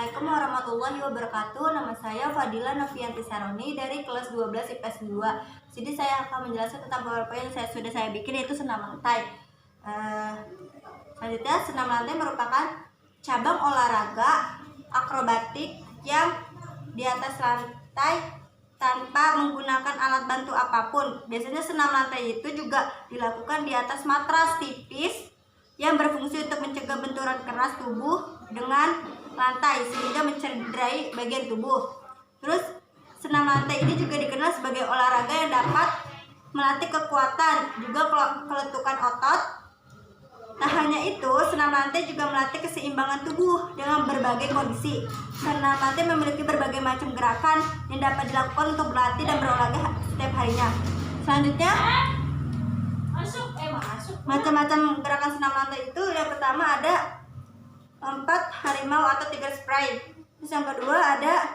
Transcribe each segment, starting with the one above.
Assalamualaikum warahmatullahi wabarakatuh. Nama saya Fadila Novianti Saroni dari kelas 12 IPS 2. Jadi saya akan menjelaskan tentang beberapa yang sudah saya bikin, yaitu senam lantai. Selanjutnya, senam lantai merupakan cabang olahraga akrobatik yang di atas lantai tanpa menggunakan alat bantu apapun. Biasanya senam lantai itu juga dilakukan di atas matras tipis yang berfungsi untuk mencegah benturan keras tubuh dengan lantai sehingga mencederai bagian tubuh. Terus senam lantai ini juga dikenal sebagai olahraga yang dapat melatih kekuatan, juga keletukan otot. Tak hanya itu, senam lantai juga melatih keseimbangan tubuh dengan berbagai kondisi. Senam lantai memiliki berbagai macam gerakan yang dapat dilakukan untuk berlatih dan berolahraga setiap harinya. Selanjutnya, macam-macam gerakan senam lantai itu, yang pertama ada 4 harimau atau 3 spray. Terus yang kedua ada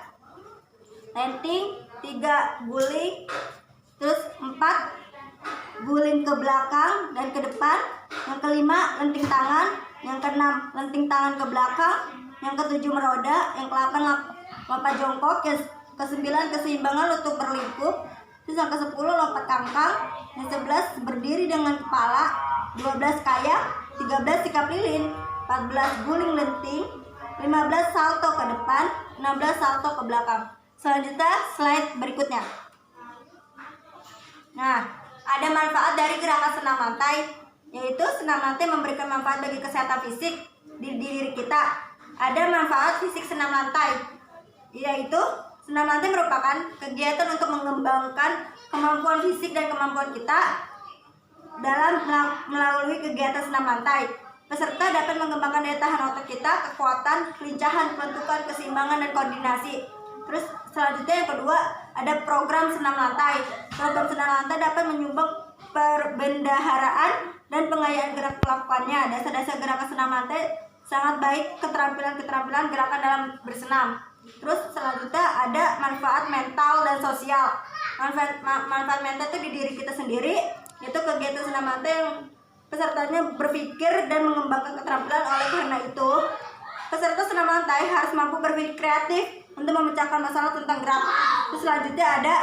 landing, 3 guling, terus 4 guling ke belakang dan ke depan. Yang kelima lenting tangan, yang keenam lenting tangan ke belakang, yang ketujuh meroda, yang ke-8 lompat jongkok, yang ke-9 keseimbangan lutut berlingkup, terus yang ke-10 lompat kangkang, yang 11 berdiri dengan kepala, 12 kayak, 13 sikap lilin, 14 guling lenting, 15 salto ke depan, 16 salto ke belakang. Selanjutnya slide berikutnya. Nah, ada manfaat dari gerakan senam lantai, yaitu senam lantai memberikan manfaat bagi kesehatan fisik di diri kita. Ada manfaat fisik senam lantai, yaitu senam lantai merupakan kegiatan untuk mengembangkan kemampuan fisik dan kemampuan kita dalam melalui kegiatan senam lantai. Peserta dapat mengembangkan daya tahan otot kita, kekuatan, kelincahan, kelentukan, keseimbangan, dan koordinasi. Terus selanjutnya yang kedua ada program senam lantai. Program senam lantai dapat menyumbang perbendaharaan dan pengayaan gerak melakukannya. Dasar-dasar gerakan senam lantai sangat baik keterampilan-keterampilan gerakan dalam bersenam. Terus selanjutnya ada manfaat mental dan sosial. Manfaat mental itu di diri kita sendiri, yaitu kegiatan senam lantai yang pesertanya berpikir dan mengembangkan keterampilan. Oleh karena itu, peserta senam lantai harus mampu berpikir kreatif untuk memecahkan masalah tentang gerak. Terus selanjutnya ada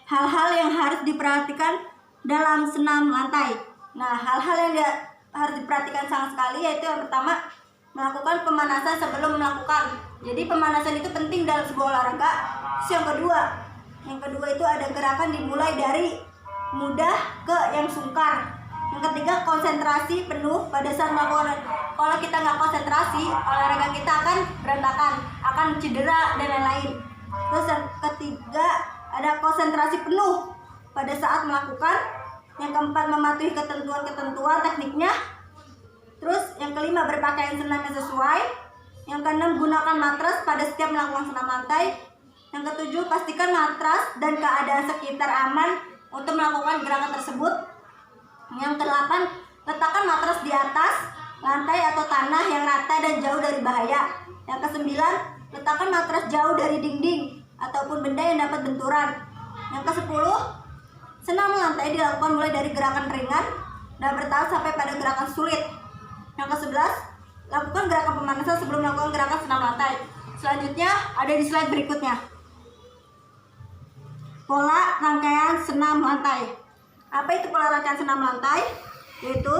hal-hal yang harus diperhatikan dalam senam lantai. Nah, hal-hal yang harus diperhatikan sangat sekali, yaitu yang pertama, melakukan pemanasan sebelum melakukan. Jadi pemanasan itu penting dalam sebuah olahraga. Terus yang kedua itu ada gerakan dimulai dari mudah ke yang sungkar. Yang ketiga, konsentrasi penuh pada saat melakukan. Kalau kita nggak konsentrasi, olahraga kita akan berantakan, akan cedera dan lain-lain. Terus yang ketiga ada konsentrasi penuh pada saat melakukan. Yang keempat, mematuhi ketentuan-ketentuan tekniknya. Terus yang kelima, berpakaian senam yang sesuai. Yang keenam, gunakan matras pada setiap melakukan senam lantai. Yang ketujuh, pastikan matras dan keadaan sekitar aman untuk melakukan gerakan tersebut. Yang kedelapan, letakkan matras di atas lantai atau tanah yang rata dan jauh dari bahaya. Yang kesembilan, letakkan matras jauh dari dinding ataupun benda yang dapat benturan. Yang ke-10, senam lantai dilakukan mulai dari gerakan ringan dan bertahap sampai pada gerakan sulit. Yang ke-11, lakukan gerakan pemanasan sebelum melakukan gerakan senam lantai. Selanjutnya ada di slide berikutnya. Pola rangkaian senam lantai. Apa itu pola rangkaian senam lantai? Yaitu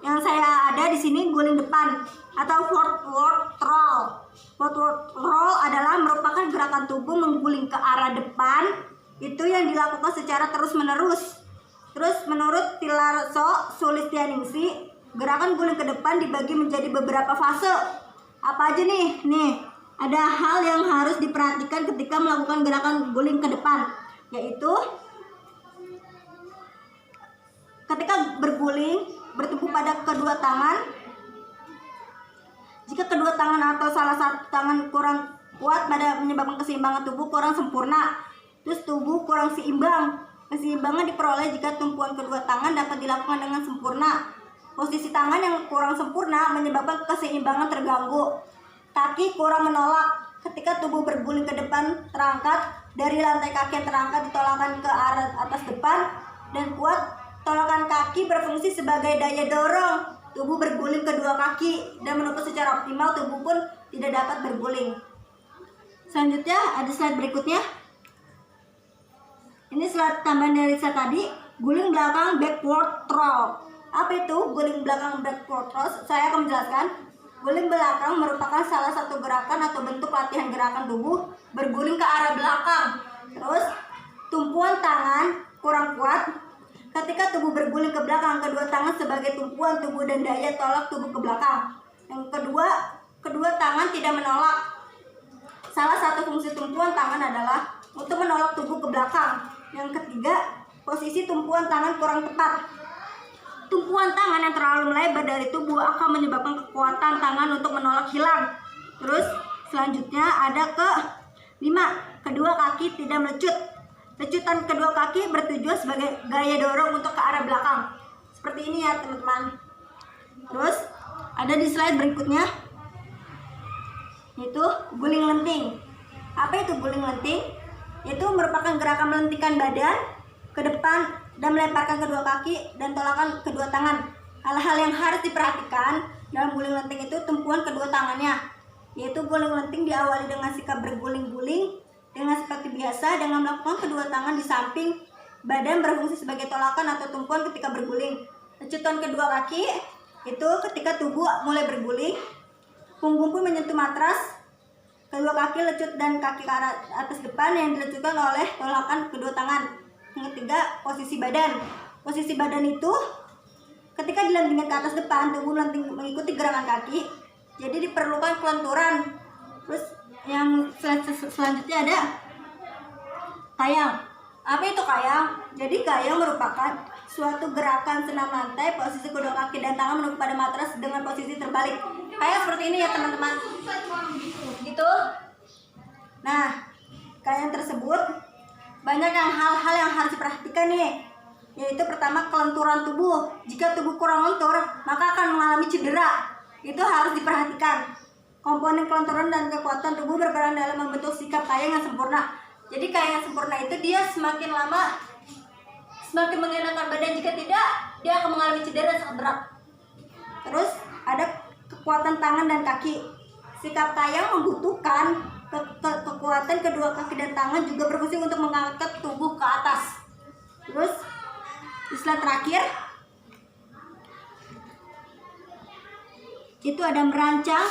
yang saya ada di sini guling depan atau forward roll. Forward roll adalah merupakan gerakan tubuh mengguling ke arah depan, itu yang dilakukan secara terus-menerus. Terus menurut Tilarso Sulistianingsih, gerakan guling ke depan dibagi menjadi beberapa fase. Apa aja nih? Nih, ada hal yang harus diperhatikan ketika melakukan gerakan guling ke depan, yaitu ketika berguling bertumpu pada kedua tangan. Jika kedua tangan atau salah satu tangan kurang kuat pada menyebabkan keseimbangan tubuh kurang sempurna. Terus tubuh kurang seimbang. Keseimbangan diperoleh jika tumpuan kedua tangan dapat dilakukan dengan sempurna. Posisi tangan yang kurang sempurna menyebabkan keseimbangan terganggu. Kaki kurang menolak. Ketika tubuh berguling ke depan terangkat dari lantai, kaki yang terangkat ditolakkan ke arah atas depan dan kuat. Tolakan kaki berfungsi sebagai daya dorong tubuh berguling kedua kaki dan menumpuk secara optimal, tubuh pun tidak dapat berguling. Selanjutnya ada slide berikutnya. Ini slide tambahan dari slide tadi, guling belakang backward throw. Apa itu guling belakang backward throw? Saya akan menjelaskan. Guling belakang merupakan salah satu gerakan atau bentuk latihan gerakan tubuh berguling ke arah belakang. Terus tumpuan tangan kurang kuat. Ketika tubuh berguling ke belakang, kedua tangan sebagai tumpuan tubuh dan daya tolak tubuh ke belakang. Yang kedua tangan tidak menolak. Salah satu fungsi tumpuan tangan adalah untuk menolak tubuh ke belakang. Yang ketiga, posisi tumpuan tangan kurang tepat. Tumpuan tangan yang terlalu melebar dari tubuh akan menyebabkan kekuatan tangan untuk menolak hilang. Terus selanjutnya ada ke-5, kedua kaki tidak melecut. Lecutan kedua kaki bertujuan sebagai gaya dorong untuk ke arah belakang. Seperti ini ya teman-teman. Terus ada di slide berikutnya, yaitu guling lenting. Apa itu guling lenting? Itu merupakan gerakan melentingkan badan ke depan dan melemparkan kedua kaki dan tolakan kedua tangan. Hal-hal yang harus diperhatikan dalam guling lenting itu tumpuan kedua tangannya, yaitu guling lenting diawali dengan sikap berguling-guling dengan seperti biasa dengan melakukan kedua tangan di samping badan berfungsi sebagai tolakan atau tumpuan ketika berguling. Lecutan kedua kaki itu ketika tubuh mulai berguling, punggung pun menyentuh matras, kedua kaki lecut dan kaki ke arah atas depan yang dilecutkan oleh tolakan kedua tangan. Yang ketiga, posisi badan. Posisi badan itu ketika dilentingkan ke atas depan, tubuh melenting mengikuti gerakan kaki, jadi diperlukan kelenturan. Terus yang selanjutnya ada kayang. Apa itu kayang? Jadi kayang merupakan suatu gerakan senam lantai, posisi kedua kaki dan tangan menunduk pada matras dengan posisi terbalik. Kayak seperti ini ya teman-teman. Gitu. Nah, kayang tersebut banyak hal-hal yang harus diperhatikan nih. Yaitu pertama, kelenturan tubuh. Jika tubuh kurang lentur, maka akan mengalami cedera. Itu harus diperhatikan. Komponen kelenturan dan kekuatan tubuh berperan dalam membentuk sikap kayang yang sempurna. Jadi kayang yang sempurna itu dia semakin lama semakin mengenakan badan, jika tidak dia akan mengalami cedera sangat berat. Terus ada kekuatan tangan dan kaki. Sikap kayang membutuhkan kekuatan kedua kaki dan tangan juga berfungsi untuk mengangkat tubuh ke atas. Terus istilah terakhir itu ada merancang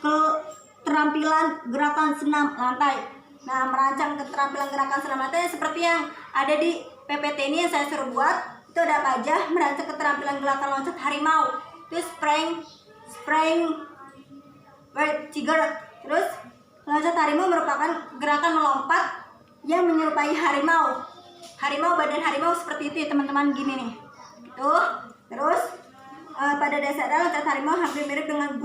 keterampilan gerakan senam lantai. Nah, merancang keterampilan gerakan senam lantai seperti yang ada di PPT ini yang saya suruh buat. Itu ada apa aja? Merancang keterampilan gerakan loncat harimau, itu spring tiger. Terus loncat harimau merupakan gerakan melompat yang menyerupai harimau. Badan harimau seperti itu ya teman-teman, gini nih. Tuh. Terus pada dasarnya loncat harimau hampir mirip dengan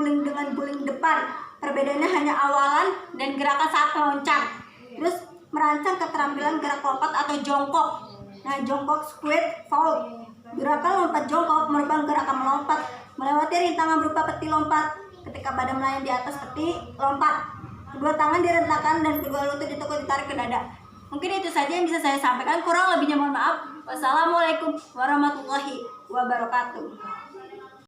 guling depan. Perbedaannya hanya awalan dan gerakan saat meloncat. Terus merancang keterampilan gerak lompat atau jongkok. Nah, jongkok squat fold. Gerakan lompat jongkok merupakan gerakan melompat melewati rintangan berupa peti lompat. Ketika badan melayang di atas peti lompat, kedua tangan direntangkan dan kedua lutut ditekuk ditarik ke dada. Mungkin itu saja yang bisa saya sampaikan. Kurang lebihnya mohon maaf. Wassalamualaikum warahmatullahi wabarakatuh.